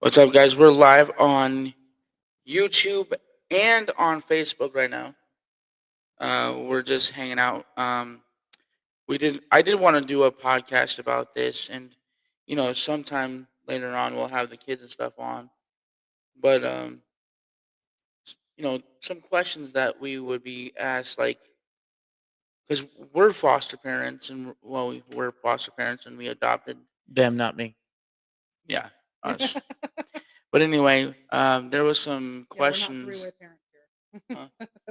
What's up, guys? We're live on YouTube and on Facebook right now. We're just hanging out. I did want to do a podcast about this, and sometime later on we'll have the kids and stuff on. But some questions that we would be asked, like, because we're foster parents, and we're foster parents, and we adopted. Them, not me. Yeah, us. But anyway, there was some Yeah, we're not questions. three-way parents here. Huh?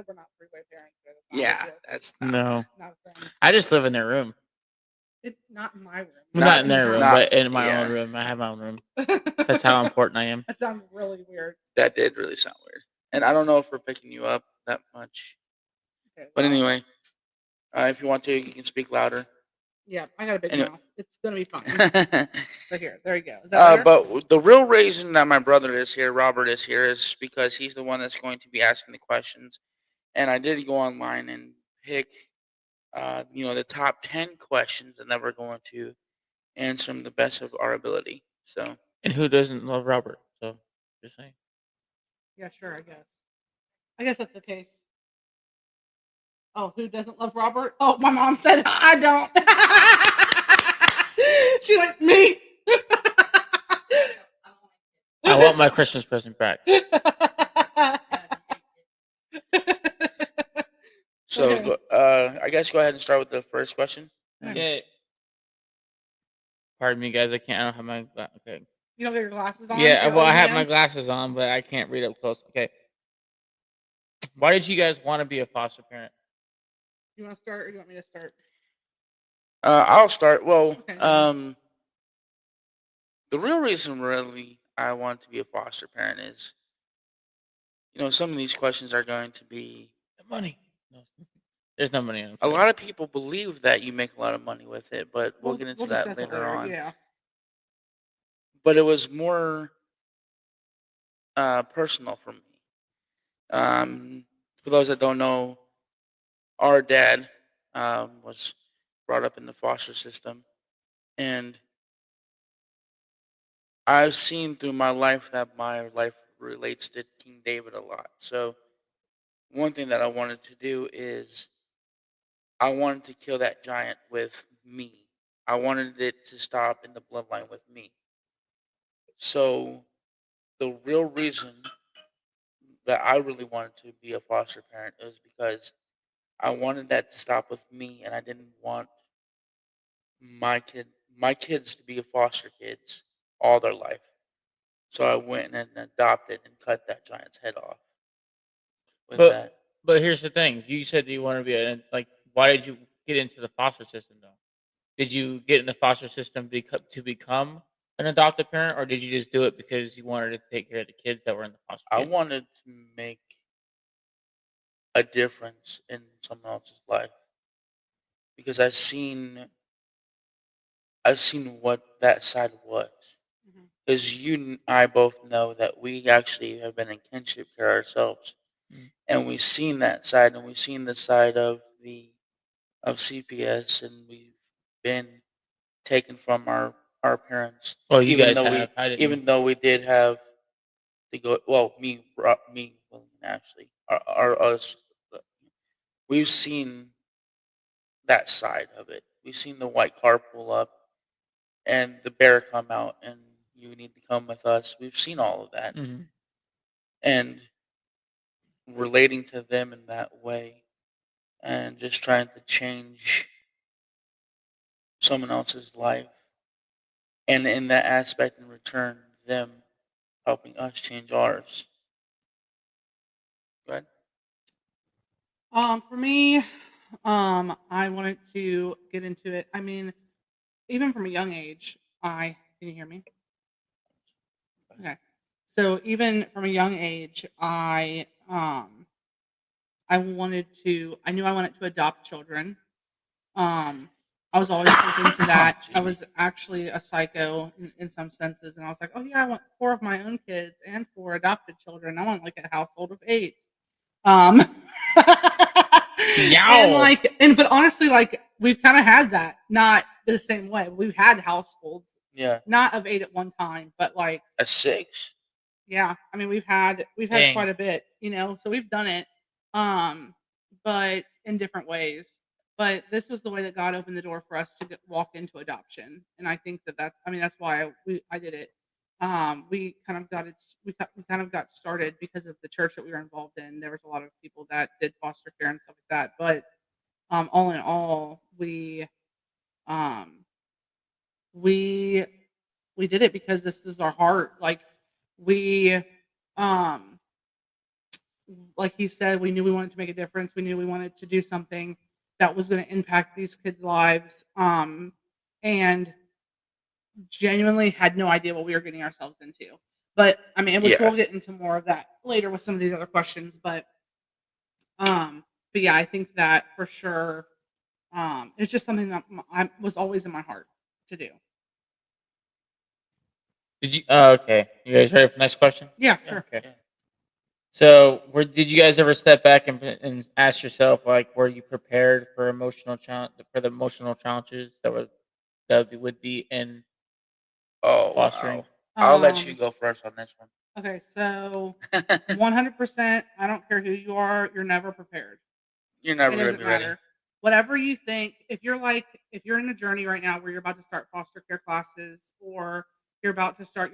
We're not three-way parents here. That's not how Yeah, this works. that's not. No. Not a thing. I just live in their room. It's not in my room. Not in their room, not- but in my yeah. own room. I have my own room. That's how important I am. That sounds really weird. That did really sound weird. And I don't know if we're picking you up that much. Okay, But well, anyway, if you want to, you can speak louder. yeah, I got a big Anyway. mouth. It's gonna be fine. but So here, there you go. Is that better? the real reason that my brother is here, Robert is here, is because he's the one that's going to be asking the questions. And I did go online and pick, the top 10 questions, and that we're going to answer them the best of our ability. So, And who doesn't love Robert? So, just saying. Yeah, sure. I guess that's the case. Oh, who doesn't love Robert? Oh, my mom said I don't. She's like me. I want my Christmas present back. so Okay. I guess go ahead and start with the first question. Okay. Pardon me, guys. I don't have my okay. You don't get your glasses on? Yeah, You're well, I have OEM? my glasses on, but I can't read up close. Okay. Why did you guys want to be a foster parent? You want to start, or do you want me to start? I'll start. Well, Okay. the real reason really I want to be a foster parent is, some of these questions are going to be. The money. No, there's no money in it. A lot of people believe that you make a lot of money with it, but we'll get into that discuss it later on. Yeah. But it was more personal for me. For those that don't know, our dad was brought up in the foster system, and I've seen through my life that my life relates to King David a lot. So one thing that I wanted to do is I wanted to kill that giant with me. I wanted it to stop in the bloodline with me. So the real reason that I really wanted to be a foster parent is because I wanted that to stop with me, and I didn't want my kids to be foster kids all their life. So I went and adopted and cut that giant's head off. With that. But here's the thing. You said you want to be why did you get into the foster system though? Did you get in the foster system to become an adoptive parent, or did you just do it because you wanted to take care of the kids that were in the foster I kids? wanted to make a difference in someone else's life because I've seen what that side was. Mhm. Because you and I both know that we actually have been in kinship care ourselves, and we've seen that side, and we've seen the side of CPS, and we've been taken from our parents. Oh, you even guys though have. I didn't. even though we did have to go. Well, me, William, Ashley, us. We've seen that side of it. We've seen the white car pull up and the bear come out, and you need to come with us. We've seen all of that, Mhm. and relating to them in that way, and just trying to change someone else's life, and in that aspect, in return, them helping us change ours. Go ahead. For me, I wanted to get into it. I mean, even from a young age, can you hear me? Okay. So even from a young age, I knew I wanted to adopt children. I was always open to that. Excuse I me. was actually a psycho in some senses, and I was like, oh yeah, I want 4 of my own kids and 4 adopted children. I want like a household of 8. And but honestly, like we've kind of had that, not the same way. We've had households Yeah. Not of 8 at one time, but like, A 6. yeah. I mean, we've had Dang. quite a bit, so we've done it, um, but in different ways. But this was the way that God opened the door for us to walk into adoption, and I think I mean, that's why I did it. We kind of got it. We kind of got started because of the church that we were involved in. There was a lot of people that did foster care and stuff like that. But all in all, um, we we did it because this is our heart. We, um, like he said, we knew we wanted to make a difference. We knew we wanted to do something that was going to impact these kids' lives. And genuinely had no idea what we were getting ourselves into. But I mean, which Yeah. we'll get into more of that later with some of these other questions. But yeah, I think that for sure, it's just something that I was always in my heart to do. Did you? Oh, okay. You guys ready for the next question? Yeah, Yeah. sure. Okay. Yeah. So, did you guys ever step back and ask yourself, like, were you prepared for the emotional challenges would be in Oh, fostering? wow. I'll let you Um, go first on this okay, so one. 100%, I don't care who you are, you're never prepared. You're never It gonna doesn't be ready. matter. Whatever you think, if you're in a journey right now where you're about to start foster care classes or you're about to start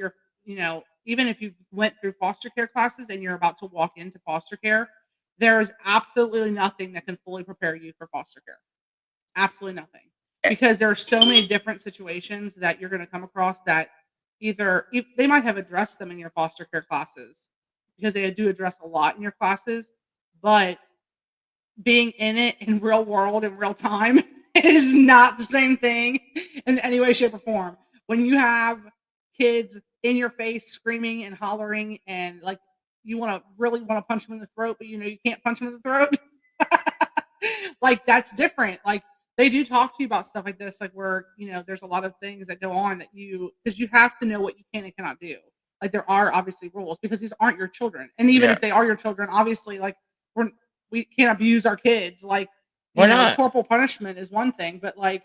even if you went through foster care classes and you're about to walk into foster care, there is absolutely nothing that can fully prepare you for foster care. Absolutely nothing. Eh, Because there are so many different situations that you're going to come across that they might have addressed them in your foster care classes because they do address a lot in your classes, but being in it in real world in real time is not the same thing in any way, shape, or form. When you have kids in your face screaming and hollering and like you really want to punch them in the throat, but you can't punch them in the throat. Like that's different. Like they do talk to you about stuff like this, like where there's a lot of things that go on that because you have to know what you can and cannot do. Like there are obviously rules because these aren't your children, and even Yeah. if they are your children, obviously like we can't abuse our kids. Like Why not? corporal punishment is one thing, but like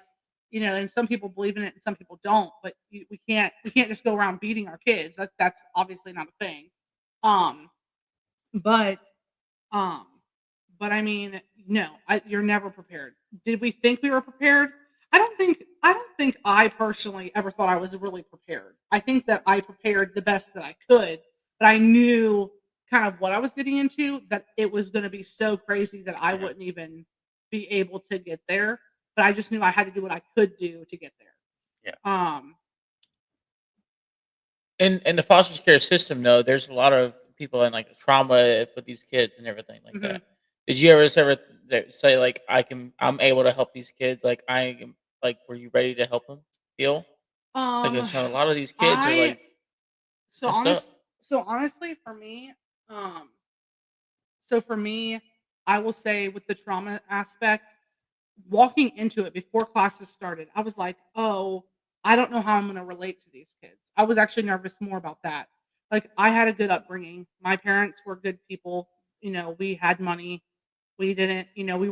and some people believe in it and some people don't. But we can't just go around beating our kids. That's obviously not a thing. Um, but um, but I mean, no, you're never prepared. Did we think we were prepared? I don't think I personally ever thought I was really prepared. I think that I prepared the best that I could, but I knew kind of what I was getting into, that it was going to be so crazy that I Mhm. wouldn't even be able to get there. But I just knew I had to do what I could do to get there. Yeah. In the foster care system, though, there's a lot of people in like trauma with these kids and everything like Mhm. that. Did you ever say like I'm able to help these kids? Like were you ready to help them heal? Like Um, a lot of these kids are I like so messed up. honest. So honestly, um, for me, I will say with the trauma aspect, walking into it before classes started, I was like, "Oh, I don't know how I'm gonna relate to these kids." I was actually nervous more about that. Like, I had a good upbringing. My parents were good people. We had money. We didn't,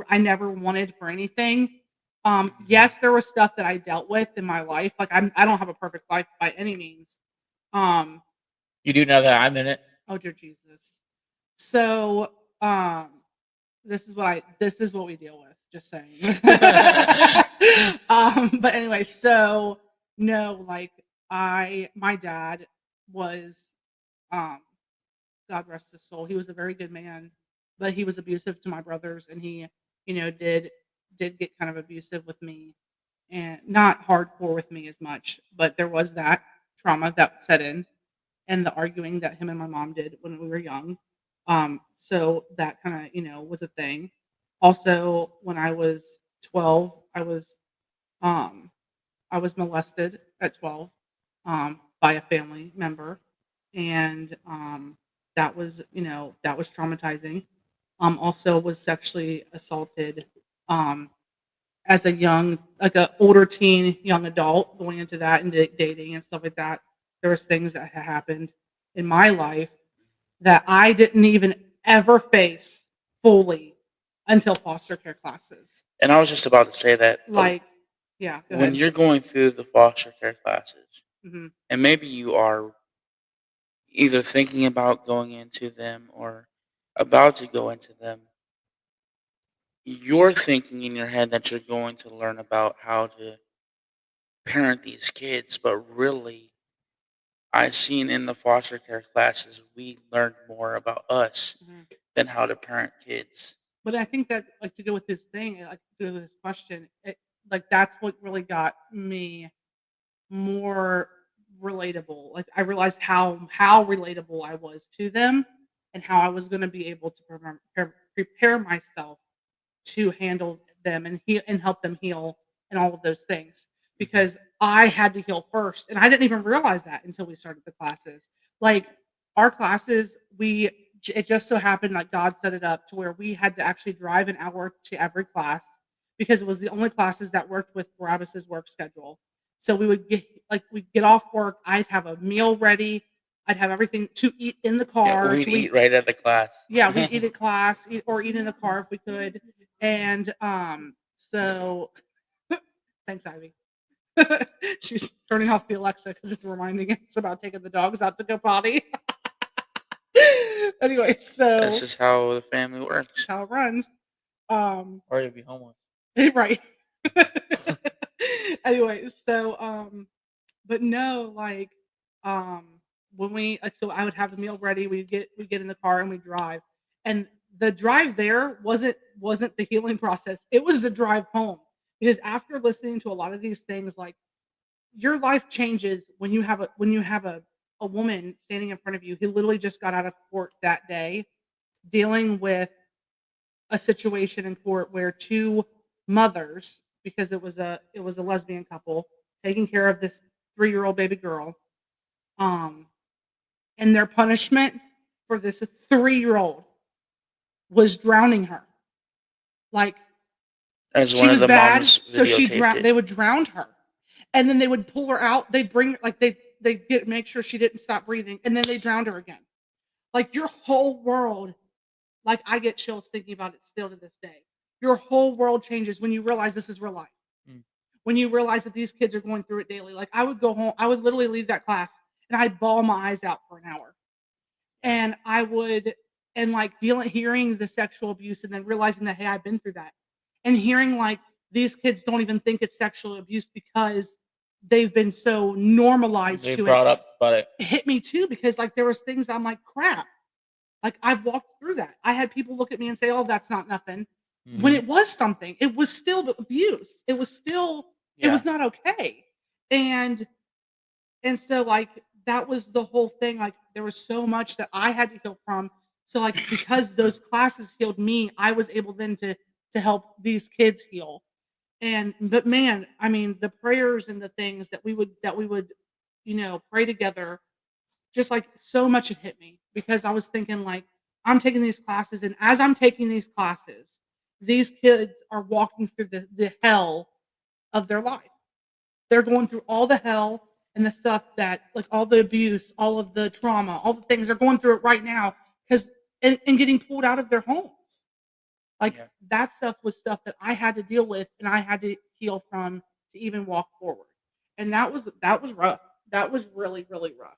I never wanted for anything. Yes, there was stuff that I dealt with in my life. Like, I don't have a perfect life by any means. Um, You do know that I'm in it. oh dear Jesus. So, this is what we deal with, just saying. But anyway, so no, like my dad was, um, God rest his soul. He was a very good man, but he was abusive to my brothers, and he, did get kind of abusive with me, and not hardcore with me as much, but there was that trauma that set in, and the arguing that him and my mom did when we were young. So that kind of, was a thing. Also, when I was 12, um, I was molested at 12, by a family member, and that was traumatizing. Also was sexually assaulted, um, as a like a older teen, young adult, going into that and dating and stuff like that. There was things that had happened in my life that I didn't even ever face fully until foster care classes. And I was just about to say that Like, yeah, go when ahead. you're going through the foster care classes, Hmm. and maybe you are either thinking about going into them or about to go into them. You're thinking in your head that you're going to learn about how to parent these kids, but really, I've seen in the foster care classes, we learned more about us Hmm. than how to parent kids. But I think that, like, to go with this thing, like, to go with this question, like, that's what really got me more relatable. Like, I realized how relatable I was to them, and how I was gonna be able to prepare myself to handle them and heal and help them heal and all of those things, Mhm. because I had to heal first, and I didn't even realize that until we started the classes. Like, our classes, it just so happened, like, God set it up to where we had to actually drive an hour to every class, because it was the only classes that worked with Barabbas's work schedule. So we'd get off work, I'd have a meal ready, I'd have everything to eat in the Yeah, car, we'd to eat. eat right at the class. Yeah, we'd eat at class, or eat in the car if we could. And so thanks, Ivy. She's turning off the Alexa because it's reminding us about taking the dogs out to go potty. Anyway, This so is how the family that's works. how it runs. Um, Or you'll be homeless. right. Anyway, so but no, like, um, when so I would have the meal ready, we'd get in the car and we'd drive. And the drive there wasn't the healing process. It was the drive home. Because after listening to a lot of these things, like, your life changes when you have a woman standing in front of you who literally just got out of court that day, dealing with a situation in court where two mothers, because it was a lesbian couple, taking care of this 3-year-old baby girl, um, and their punishment for this 3-year-old was drowning her. Like, As she one of was the bad, moms so videotaped it. they would drown her, and then they would pull her out. They'd bring, like, they get make sure she didn't stop breathing, and then they drowned her again. Like, your whole world, like, I get chills thinking about it still to this day. Your whole world changes when you realize this is real life. Mm. When you realize that these kids are going through it daily. Like, I would go home, I would literally leave that class and I'd bawl my eyes out for an hour. And I would, and like, hearing the sexual abuse and then realizing that, hey, I've been through that. And hearing, like, these kids don't even think it's sexual abuse because they've been so normalized They to it. brought up about it. It hit me too, because, like, there was things I'm like, crap. Like, I've walked through that. I had people look at me and say, "Oh, that's not nothing." When Mhm. it was something, it was still abuse. It Yeah. was not okay. And so, like, that was the whole thing. Like, there was so much that I had to heal from. So, like, because those classes healed me, I was able then to help these kids heal. And but man, I mean, the prayers and the things that we would pray together, just, like, so much had hit me, because I was thinking, like, I'm taking these classes, and as I'm taking these classes, these kids are walking through the hell of their life. They're going through all the hell and the stuff that, like, all the abuse, all of the trauma, all the things, they're going through it right now, 'cause and getting pulled out of their homes. Like, Yeah. that stuff was stuff that I had to deal with and I had to heal from to even walk forward. And that was rough. That was really, really rough.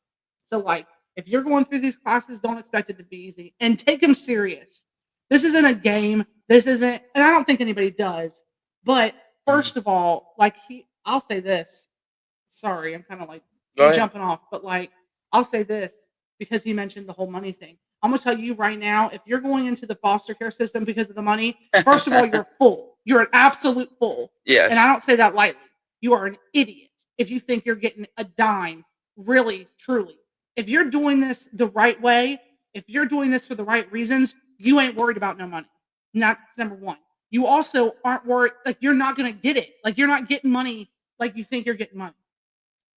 So, like, if you're going through these classes, don't expect it to be easy, and take them serious. This isn't a game. This isn't, and I don't think anybody does. But Mhm. first of all, like, I'll say this. Sorry, I'm kind of like Go ahead. jumping off, but, like, I'll say this, because he mentioned the whole money thing. I'm gonna tell you right now, if you're going into the foster care system because of the money, first of all, you're full. You're an absolute fool. And I Yes. don't say that lightly. You are an idiot if you think you're getting a dime, really, truly. If you're doing this the right way, if you're doing this for the right reasons, you ain't worried about no money. Not number one. You also aren't worried, like, you're not gonna get it. Like, you're not getting money like you think you're getting money.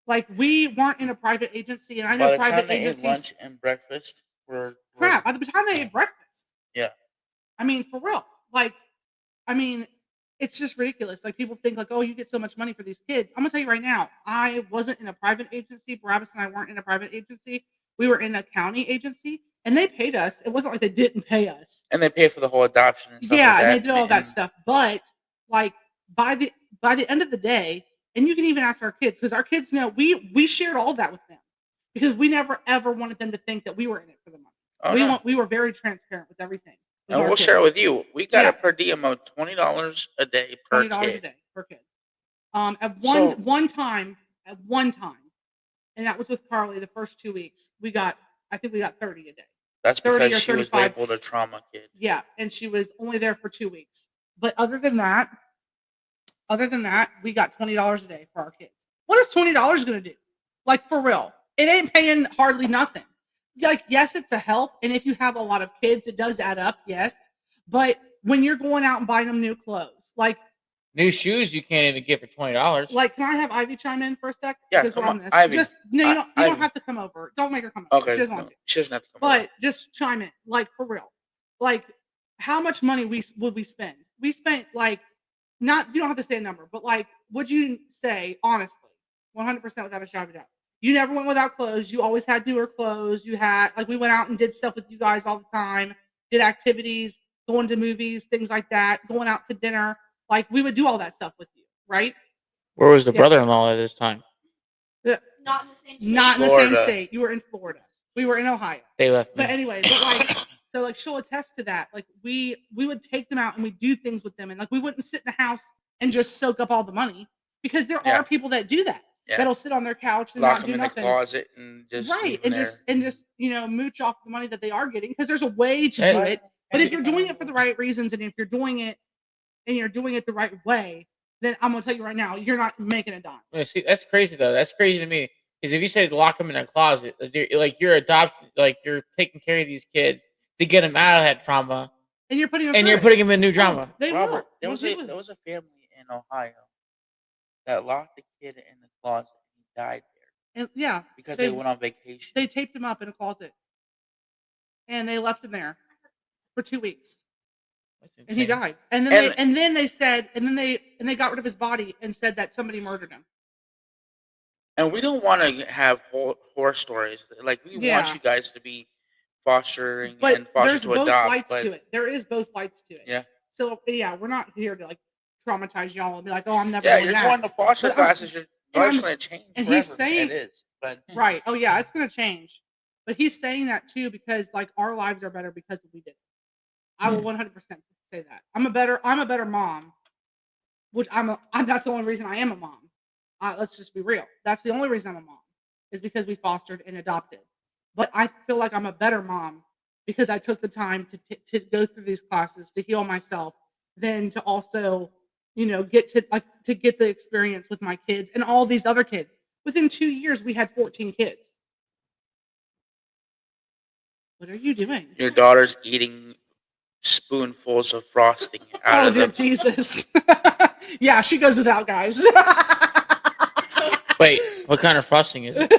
Like, we weren't in a private agency, and I know By the private time they ate agencies, lunch and breakfast, we're crap, by the time they ate breakfast. yeah. I mean, for real. Like, I mean, it's just ridiculous. Like, people think, like, "Oh, you get so much money for these kids." I'm gonna tell you right now, I wasn't in a private agency. Barabbas and I weren't in a private agency. We were in a county agency, and they paid us. It wasn't like they didn't pay us. And they pay for the whole adoption and stuff like Yeah, and they that. did all that stuff. But, like, by the by the end of the day, And you can even ask our kids, because our kids know we shared all that with them, because we never ever wanted them to think that we were in it for the money. Oh, no. We were very transparent with everything. with And our we'll share it kids. with you. We got Yeah. a per diem of $20 a day per $20 a kid. day per kid. At So- one time, and that was with Carly the first 2 weeks. I think we got 30 a day. That's 30 because or she was 35. labeled a trauma kid. Yeah, and she was only there for 2 weeks. But other than that, we got $20 a day for our kids. What is $20 going to do? Like, for real, it ain't paying hardly nothing. Like, yes, it's a help, and if you have a lot of kids, it does add up. Yes, but when you're going out and buying them new clothes, like New shoes you can't even get for $20. can I have Ivy chime in for a sec? Yeah, Because come we're on, this. Ivy. Just no, you don't. You don't Ivy. have to come over. Don't make her come over. Okay. She doesn't want no, to. she doesn't have to come over. But just chime in, like, for real. Like, how much money would we spend? We spent, like, not, you don't have to say a number, but, like, would you say honestly, 100% without a shadow of a doubt? You never went without clothes. You always had newer clothes. You had, like, we went out and did stuff with you guys all the time. Did activities, going to movies, things like that. Going out to dinner. Like, we would do all that stuff with you, right? Where was the Yeah. brother-in-law at this time? Not in the same state. Not in the same Florida. state. You were in Florida. We were in Ohio. They left me. But anyway, but like, so like she'll attest to that. Like we would take them out and we do things with them, and like we wouldn't sit in the house and just soak up all the money, because there Yeah. are people that do that. Yeah. That'll sit on their couch and Lock not them do in the nothing. closet and just Right, leave them and there. just mooch off the money that they are getting, because there's a way to And- do it. But if and- you're doing it for the right reasons, and if you're doing it the right way, then I'm gonna tell you right now, you're not making a dime. Yeah, see, that's crazy though. That's crazy to me. Because if you say lock them in a closet, you're adopting, like you're taking care of these kids to get them out of that trauma, And you're putting them and through you're it. putting them in new Oh, drama. They Robert, will. there Well, was a family in Ohio that locked the kid in the closet and he died there and yeah, because They- they went on vacation. they taped him up in a closet, and they left him there for 2 weeks, That's and he insane. died. And then they said, and then they got rid of his body and said that somebody murdered him. And we don't want to have horror stories. Like we Yeah. want you guys to be fostering But and foster there's to both adopt. lights But to it. There is both lights to it. Yeah. So yeah, we're not here to like traumatize y'all and be like, oh, I'm never yeah, doing you're that. going to foster But I'm- classes. Your and life's I'm going s- to change and forever. he's saying- it is. But Right. Oh yeah, it's gonna change. But he's saying that too because like our lives are better because we did it. I will 100% say that. I'm a better mom. Which that's the only reason I am a mom. Let's just be real. That's the only reason I'm a mom, is because we fostered and adopted. But I feel like I'm a better mom because I took the time to go through these classes to heal myself, then to also, get to get the experience with my kids and all these other kids. Within 2 years, we had 14 kids. What are you doing? your daughter's eating spoonfuls of frosting out Oh, of dear the. Jesus. Yeah, she goes without, guys. Wait, what kind of frosting is it?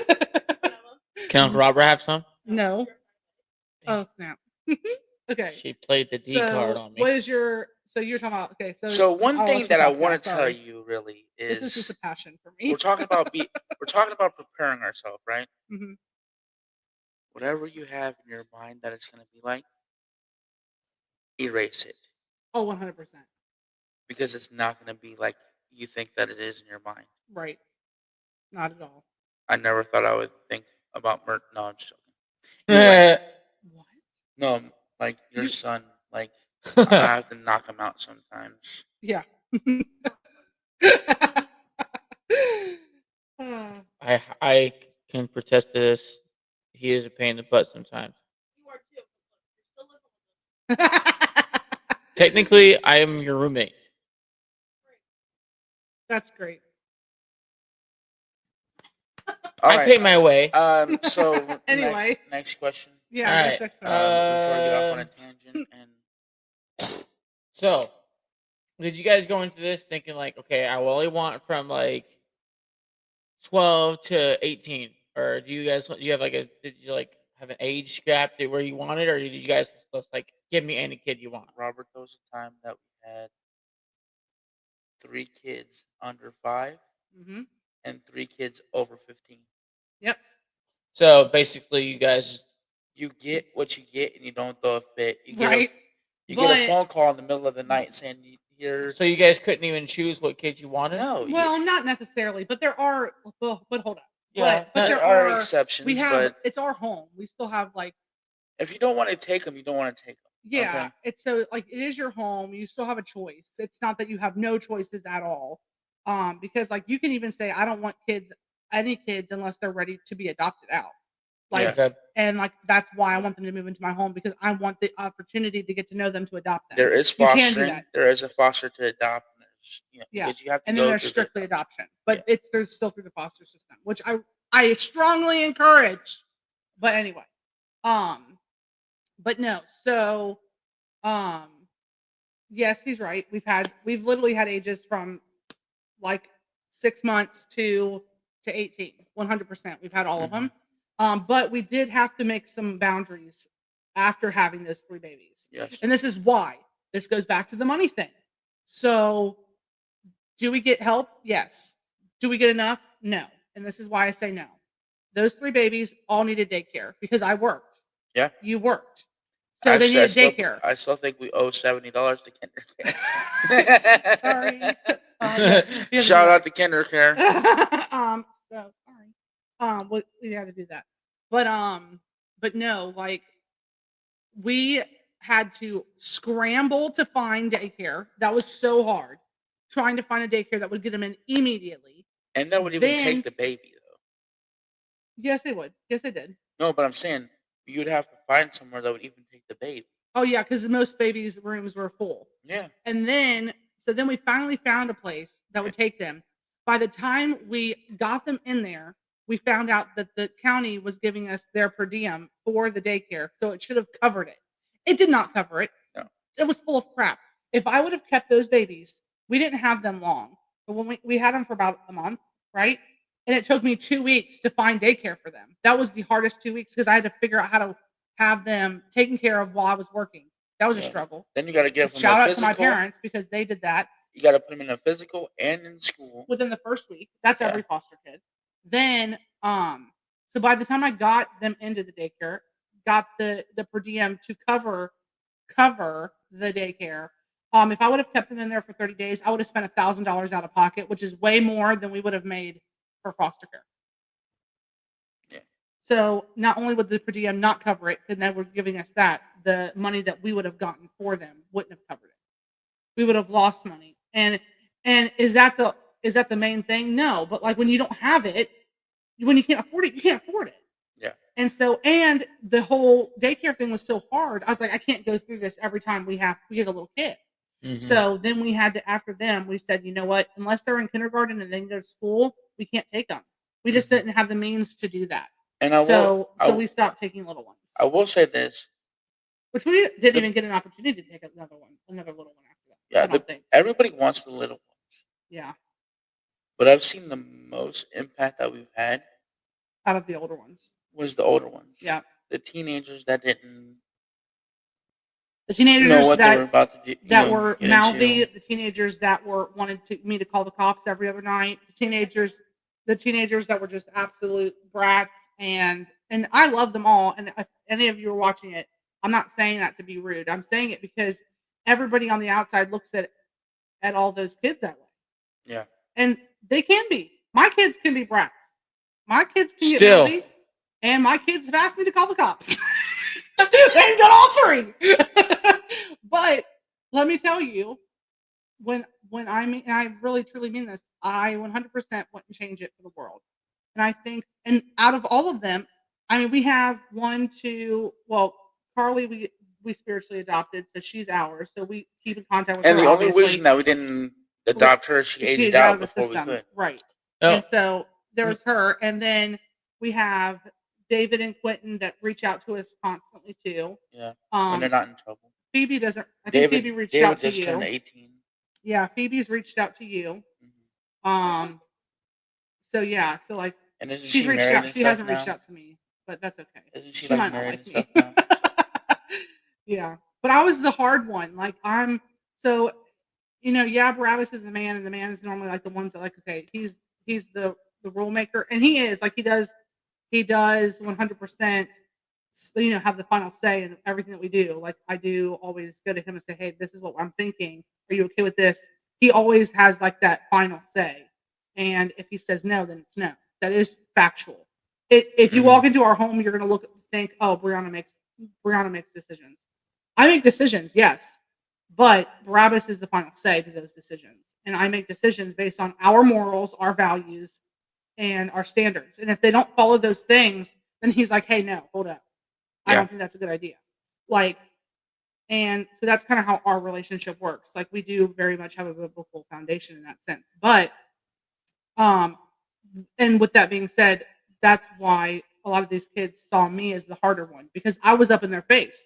Can Uncle Robert have some? No. Oh, snap. Okay. She played the D card on me. What is your? So you're talking about? Okay. So one I'll thing let you that I talk now, want to tell sorry. you really This is just is a passion for me. we're talking about preparing ourselves, right? Mhm. Whatever you have in your mind that it's going to be like, erase it, Oh, 100%. because it's not going to be like you think that it is in your mind. Right. Not at all. I never thought I would think about murder. No, I'm just joking. Anyway, What? no, like your You- son, like I have to knock him out sometimes. Yeah. Uh, I can protest to this. He is a pain in the butt sometimes. You are too. You're still living with us. Technically, I am your roommate. That's great. All I right. pay my way. So Anyway. next question. Yeah. All that's right. excellent. Before I get off on a tangent, and So, did you guys go into this thinking like, okay, I only want from like 12 to 18, or do you have like did you like have an age gap where you wanted, or did you guys just like give me any kid you want? Robert, there was a time that we had 3 kids under 5 Hmm. and 3 kids over 15. Yep. So basically, you guys, You get what you get, and you don't throw a fit. You get Right. you get a But- phone call in the middle of the night saying here. So you guys couldn't even choose what kids you wanted? No, Well, not necessarily, but there are. Well, but hold up. Yeah, but there there are are. exceptions, We have. but It's our home. We still have like. if you don't want to take them, you don't want to take them. Yeah, Okay. it's so like it is your home. You still have a choice. It's not that you have no choices at all. Because like you can even say I don't want any kids unless they're ready to be adopted out. Like Yeah. Okay. and like that's why I want them to move into my home because I want the opportunity to get to know them to adopt them. There is You can do fostering. that. There is a foster to adopt. And there's, Yeah. because you have to And then go there's through the strictly adoption. adoption, but there's still through the foster system, which I strongly encourage. But anyway, but no, so um yes, he's right. We've literally had ages from like 6 months to 18. 100%. We've had all of them. But we did have to make some boundaries after having those 3 babies. Yes. And this is why. This goes back to the money thing. So, do we get help? Yes. Do we get enough? No. And this is why I say no. Those 3 babies all needed daycare because I worked. Yeah. You worked. So they needed daycare. I still think we owe $70 to KinderCare. Sorry. Shout out to KinderCare. So sorry. We had to do that. But no, like we had to scramble to find daycare. That was so hard. Trying to find a daycare that would get them in immediately. And that would even Then- take the baby though. Yes, they would. Yes, they did. No, but I'm saying you'd have to find somewhere that would even take the baby. Oh yeah, because most babies' rooms were full. Yeah. And then we finally found a place that would take them. By the time we got them in there, we found out that the county was giving us their per diem for the daycare, so it should have covered it. It did not cover it. No. It was full of crap. If I would have kept those babies, we didn't have them long. But when we had them for about a month, right? And it took me 2 weeks to find daycare for them. That was the hardest 2 weeks because I had to figure out how to have them taken care of while I was working. That was a Yeah. struggle. Then you got to give them Shout a out physical. to my parents because they did that You got to put them in a physical and in school. within the first week. That's Yeah. every foster kid. Then, so by the time I got them into the daycare, got the per diem to cover the daycare. If I would have kept them in there for 30 days, I would have spent $1,000 out of pocket, which is way more than we would have made for foster care. Yeah. So not only would the per diem not cover it, then they were giving us that, the money that we would have gotten for them wouldn't have covered it. We would have lost money. And is that the main thing? No, but like when you don't have it, when you can't afford it, you can't afford it. Yeah. And so, and the whole daycare thing was so hard. I was like, I can't go through this every time we get a little kid. Mhm. So then we had to, after them, we said, you know what? Unless they're in kindergarten and then go to school, we can't take them. We just didn't have the means to do that. And I So will. we stopped taking little ones, I will say this. which we didn't even get an opportunity to take another little one after that. Yeah, I don't think. Everybody wants the little ones, Yeah, but I've seen the most impact that we've had out of the older ones. was the older ones. Yeah, The teenagers that didn't the teenagers know what they were that about to do. were get mouthy, into. the teenagers that wanted me to call the cops every other night, the teenagers that were just absolute brats, and I love them all. And if any of you are watching it, I'm not saying that to be rude. I'm saying it because everybody on the outside looks at all those kids that way. Yeah. And they can be. My kids can be brats. My kids can get Still. mouthy, and my kids have asked me to call the cops. They've done all 3. But let me tell you, when I mean, and I really truly mean this, I 100% wouldn't change it for the world. And I think, and out of all of them, I mean, we have 1, 2. Well, Carly, we spiritually adopted, so she's ours. So we keep in contact with And her. the only obviously. reason that we didn't adopt her, she She's aged out out of the before we system, could. right? Oh, And so there was her, and then we have David and Quentin that reach out to us constantly too. Yeah. When they're not in trouble. Phoebe doesn't. I think David, Phoebe reached David out to just turned you. 18. Yeah, Phoebe's reached out to you. Mhm. So yeah, so like And isn't she's she reached married out. and She stuff hasn't reached now? out to me, but that's okay. Isn't she She like might not married like and me. stuff now? Yeah, but I was the hard one. Like so, yeah, Barabbas is the man, and the man is normally like the ones that like, okay, he's the rule maker, and he is like he does 100%. Have the final say in everything that we do. Like I do always go to him and say, hey, this is what I'm thinking. Are you okay with this? He always has like that final say. And if he says no, then it's no. That is factual. If you walk into our home, you're gonna think, oh, Brianna makes decisions. I make decisions, yes, but Barabbas is the final say to those decisions, and I make decisions based on our morals, our values, and our standards. And if they don't follow those things, then he's like, hey, no, hold up, I Yeah. don't think that's a good idea. Like, and so that's kind of how our relationship works. Like, we do very much have a biblical foundation in that sense, but and with that being said, that's why a lot of these kids saw me as the harder one, because I was up in their face.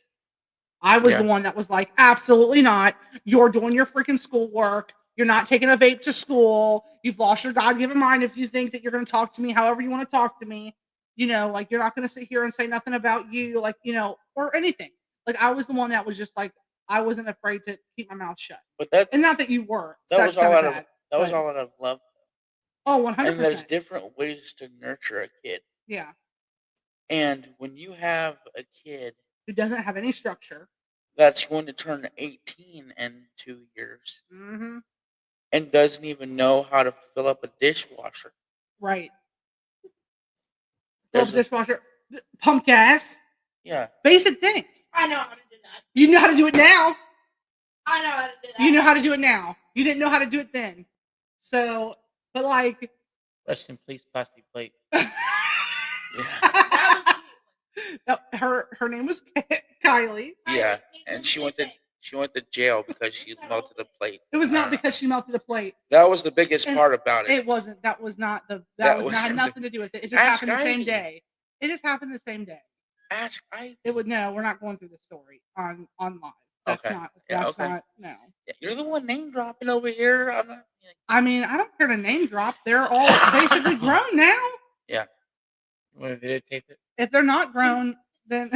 I was the Yeah. one that was like, absolutely not. You're doing your freaking schoolwork. You're not taking a vape to school. You've lost your God given mind if you think that you're going to talk to me however you want to talk to me. Like, you're not going to sit here and say nothing about you, like, or anything. Like, I was the one that was just like, I wasn't afraid to keep my mouth shut. But that's And not that you were. that was all sounded out of bad, that was but- all out of love. Oh, And there's 100%. different ways to nurture a kid. Yeah. And when you have a kid Who doesn't have any structure. that's going to turn 18 in 2 years Mm-hmm. and doesn't even know how to fill up a dishwasher, Right. Fill up there's the dishwasher. Pump gas. yeah, Basic things. I know how to do that. You know how to do it now. I know how to do that. You know how to do it now. You didn't know how to do it then. So, but like, Rest in peace, plastic plate. yeah. That was no, her name was Kylie. Yeah, and she went to jail because she melted a plate. It was not because she melted a plate. That was the biggest And part about it. It wasn't. That was not the. That That was was not the- nothing to do with it. It just Ask happened the same Ivy. day. It just happened the same day. Ask I. It would no. We're not going through the story on live. That's Okay. not. Yeah, That's okay. not. No. You're the one name dropping over here. I'm not. I mean, I don't care to name drop. They're all basically grown now. You want to videotape it? If they're not grown, then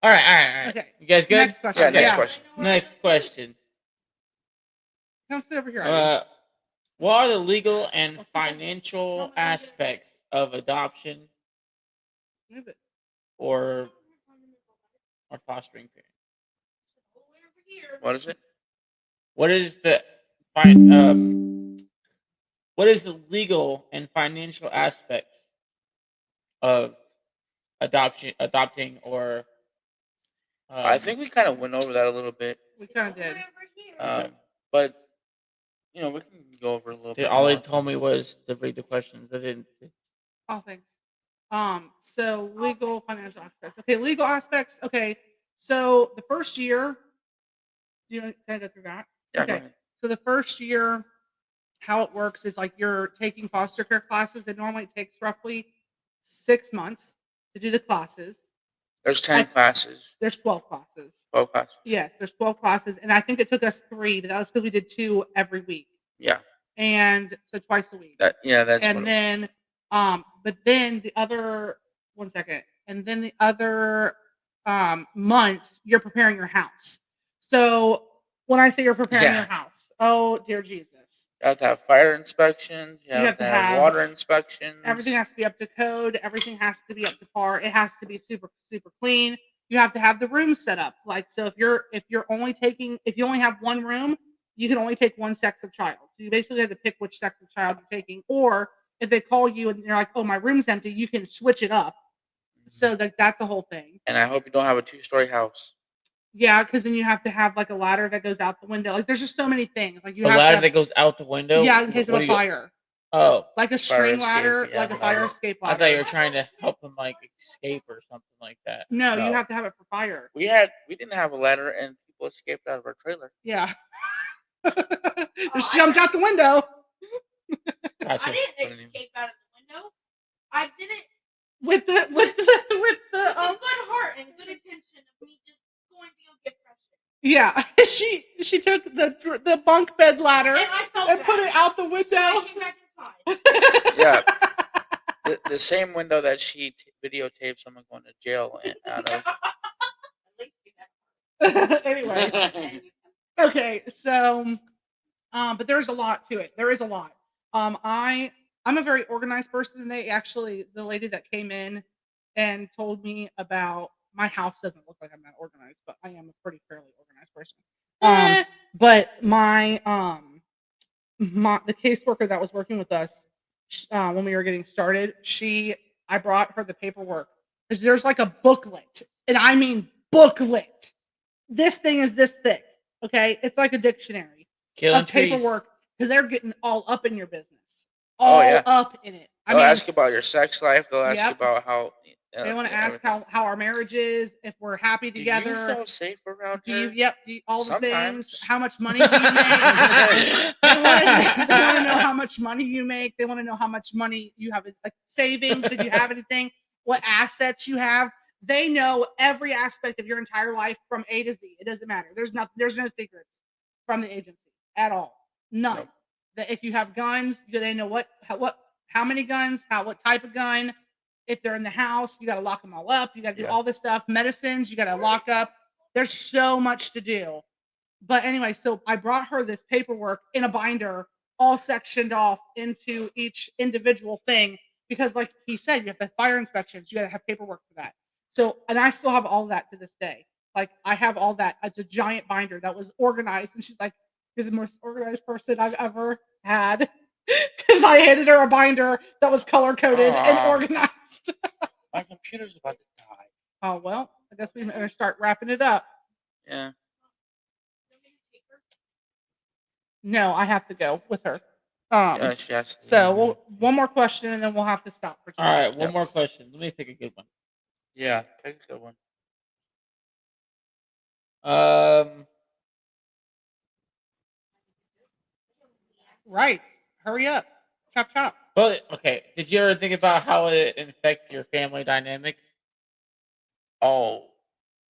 All right. Okay. You guys good? next question. Yeah, next question. Next question. Come sit over here. Ivy. What are the legal and financial aspects of adoption Move it. or fostering parents? What is it? What is the what is the legal and financial aspects of adopting, or I think we kind of went over that a little bit, We kind of did. but we can go over a little bit. all they more. told me was to read the questions. I didn't. Oh, thanks. So legal, financial aspects. Okay, legal aspects. Okay, so the first year, can I go through that? Yeah, okay. go ahead. So the first year, how it works is like you're taking foster care classes. It normally takes roughly 6 months to do the classes. There's 10 classes, There's 12 classes. 12 classes. Yes, there's 12 classes, and I think it took us 3, but that was because we did 2 every week, Yeah, and so twice a week. that's what And it- then, but then the other 1 second, and then the other months you're preparing your house. So when I say you're preparing Yeah. your house, oh dear Jesus, you have to have fire inspections. You, have to have water inspections. everything has to be up to code. Everything has to be up to par. It has to be super super clean. You have to have the room set up. Like, so if you only have one room, you can only take one sex of child. So you basically have to pick which sex of child you're taking. Or if they call you and you're like, oh, my room's empty, you can switch it up. So that's the whole thing. And I hope you don't have a 2-story house. Yeah, because then you have to have like a ladder that goes out the window. Like, there's just so many things. Like, you A have ladder to, that goes out the window. yeah, in case of What a do you- fire, Oh, like a Fire string escape, ladder, yeah, like a fire fire. escape I ladder. thought you were trying to help him like escape or something like that. No, you have to have it for fire. We didn't have a ladder, and people escaped out of our trailer. Yeah. Just jumped out the window Gotcha. I didn't escape out of the window. I did it with the with a good heart and good intention of me just going to go get fresh air. yeah. She took the bunk bed ladder And I felt and put it bad. out the So I window. came back inside. Yeah, the same window that she videotaped someone going to jail out of. At least we got Anyway, okay, so but there's a lot to it. There is a lot. I'm a very organized person, and the lady that came in and told me about my house doesn't look like I'm that organized, but I am a pretty fairly organized person. Eh. But my the caseworker that was working with us when we were getting started, I brought her the paperwork because there's like a booklet, and I mean booklet. This thing is this thick. Okay, it's like a dictionary Killing of trees. paperwork because they're getting all up in your business, Oh, all yeah. up in it. I They'll mean, ask you about your sex life. They'll ask you Yep. about how. they want to ask everything. how our marriage is, if we're happy Do you together. feel safe around Do you? her? Yep. All the things. Sometimes. How much money do you make? they want to know how much money you make. They want to know how much money you have, like savings, if you have anything, what assets you have. They know every aspect of your entire life from A to Z. It doesn't matter. There's no secrets from the agency at all. None. Nope. That if you have guns, they know how many guns, what type of gun. If they're in the house, you got to lock them all up. You got to do Yeah. all this stuff. Medicines, you got to lock up. There's so much to do. But anyway, so I brought her this paperwork in a binder, all sectioned off into each individual thing because, like he said, you have the fire inspections. You got to have paperwork for that. So, and I still have all that to this day. Like I have all that. It's a giant binder that was organized, and she's like, "You're the most organized person I've ever had." Because I handed her a binder that was color coded and Aw. organized. My computer's about to die. Oh well, I guess we better start wrapping it up. Yeah. No, I have to go with her. Yeah, she has to. So one more question, and then we'll have to stop for All today. right, one more question. Let me pick a good one. Yeah, pick a good one. Right. Hurry up. Chop chop. But okay, did you ever think about how it affect your family dynamic? Oh,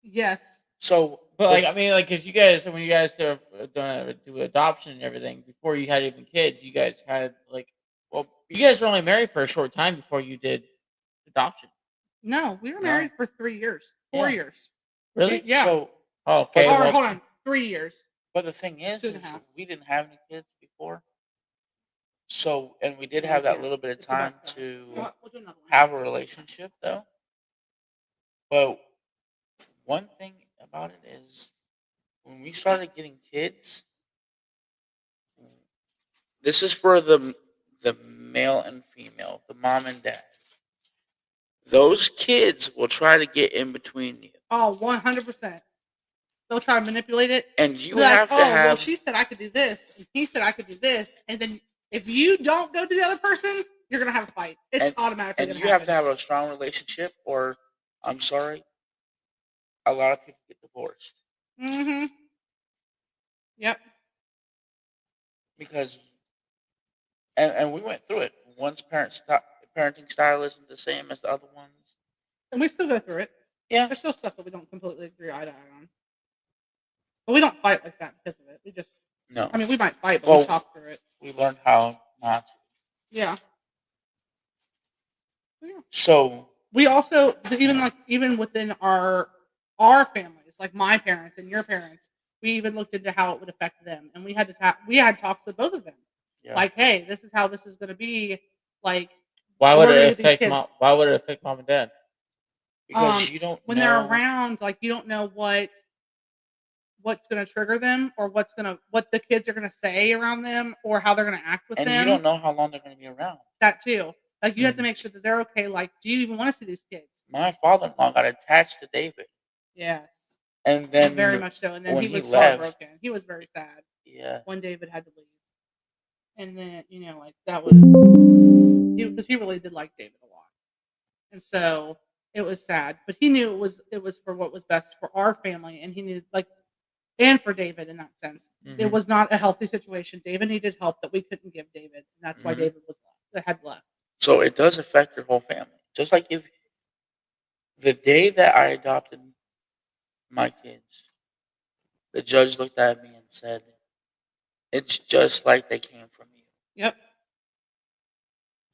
Yes. so But like, if- I mean, like, cause you guys, when you guys do adoption and everything, before you had even kids, you guys had like, well, you guys were only married for a short time before you did adoption. No, we were No. married for 3 years. 4 Yeah. years. Really? Yeah. So, Oh, okay. Or well, hold on, 3 years. but the thing is 2.5. we didn't have any kids before. So, and we did Yeah, have we that can't. little bit of It's about time time. to You know what? We'll do another one. have a relationship, though. But one thing about it is, when we started getting kids, this is for the male and female, the mom and dad. Those kids will try to get in between you, Oh, 100%. They'll try to manipulate it. and you Be like, have to oh, well, have. she said I could do this, and he said I could do this, and then if you don't go to the other person, you're gonna have a fight. It's And- automatically And gonna you have to happen. have a strong relationship, or I'm sorry, a lot of people get divorced Mm-hmm. Yep. because, and we went through it. One's parenting style isn't the same as the other one's. And we still go through it. Yeah. There's still stuff that we don't completely agree eye to eye on. But we don't fight like that because of it. We just, No, I mean, we might fight, but Well- we talk through it. we learned how not to. Yeah. So We also, even within our families, like my parents and your parents, we even looked into how it would affect them, and we had talks with both of them. yeah, Like, hey, this is how this is going to be. Like, why What would are it these affect kids? mom? Why would it affect mom and dad? because you don't when know, they're around, like you don't know what's going to trigger them, or what the kids are going to say around them, or how they're going to act with and them. you don't know how long they're going to be around. That too. Like you have to Mhm. make sure that they're okay. Like, do you even want to see these kids? My father-in-law got attached to David, Yes. and then Very much so. And then when he he was left- heartbroken. He was very sad yeah, when David had to leave. And then, like that was because he really did like David a lot. And so it was sad. But he knew it was for what was best for our family, and he knew and for David in that sense. It Mhm. was not a healthy situation. David needed help that we couldn't give David. And that's why Mhm. David had left. so it does affect your whole family. Just like if the day that I adopted my kids, the judge looked at me and said, "It's just like they came from you." Yep.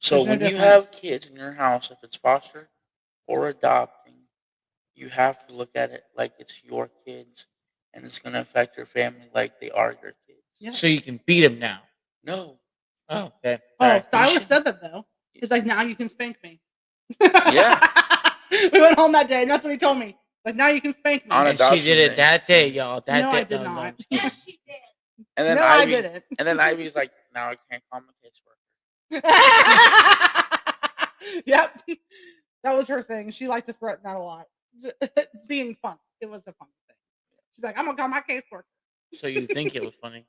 So There's no when you have difference. kids in your house, if it's foster or adopting, you have to look at it like it's your kids, and it's going to affect your family like they are your kids. Yeah. So you can beat him now. No, Oh, okay. Oh, Alright. Silas should- said that though. He's like, now you can spank me. Yeah. We went home that day, and that's what he told me. Like now you can spank me. On And she adoption did it day. that day, y'all. That No, day. I did no, not. I'm just kidding. Yes, she did. And then No, I Ivy, didn't. and then Ivy's like, now I can't call my caseworker. Yep. That was her thing. She liked to threaten that a lot. Being fun. It was a fun thing. She's like, I'm gonna call my caseworker. So you think it was funny?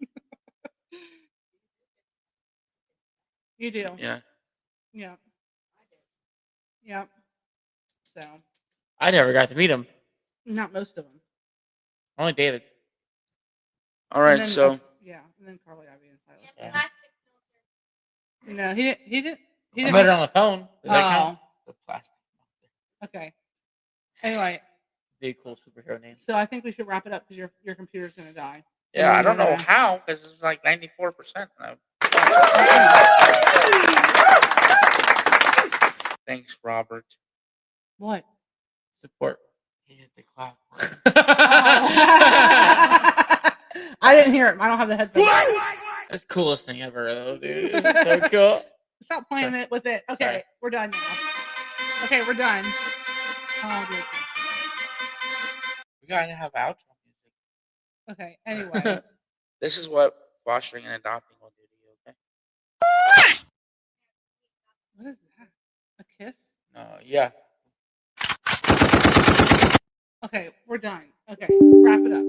You do. Yeah. Yep. Yep. So I never got to meet him. not most of them. Only David. All And right. then, So yeah, and then Carly, Ivy, and Silas. Yes, Yeah. plastic filter. No, he didn't. He didn't. He I didn't. met her on the phone. Does that count? Oh, the plastic. okay. Anyway, Big cool superhero name. so I think we should wrap it up because your computer's gonna die. Yeah, I don't know Yeah. how because it's like 94%. Thanks, Robert. What? Support. He hit the clap. I didn't hear it. I don't have the headphones. That's the coolest thing ever, though, dude. It's so cool. Stop playing Sorry. it with it. Okay, Sorry. we're done now. Okay, we're done. Oh, dear. We gotta have outro music. Okay. Anyway, This is what fostering and adopting will do to you. Okay. what is that? A kiss? Yeah. Okay, we're done. Okay, wrap it up.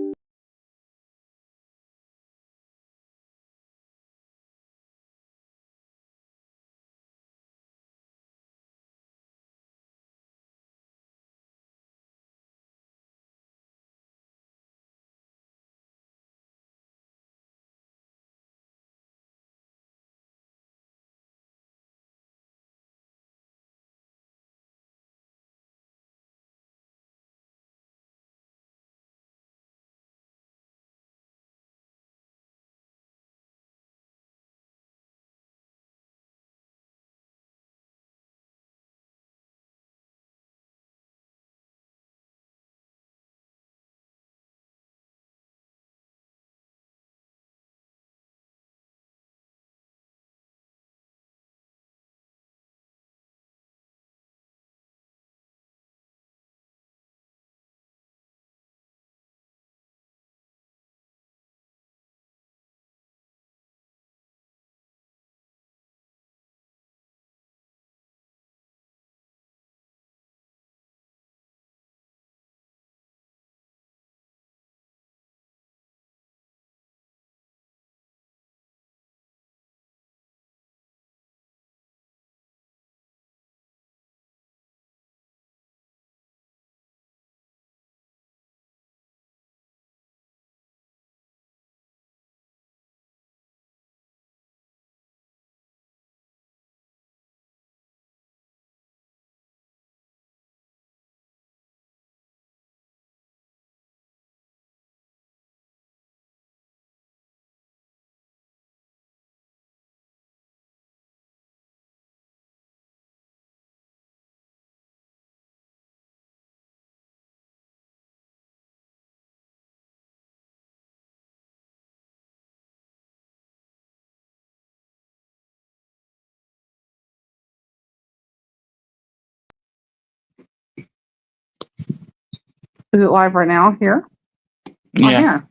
Is it live right now here? Yeah. On here.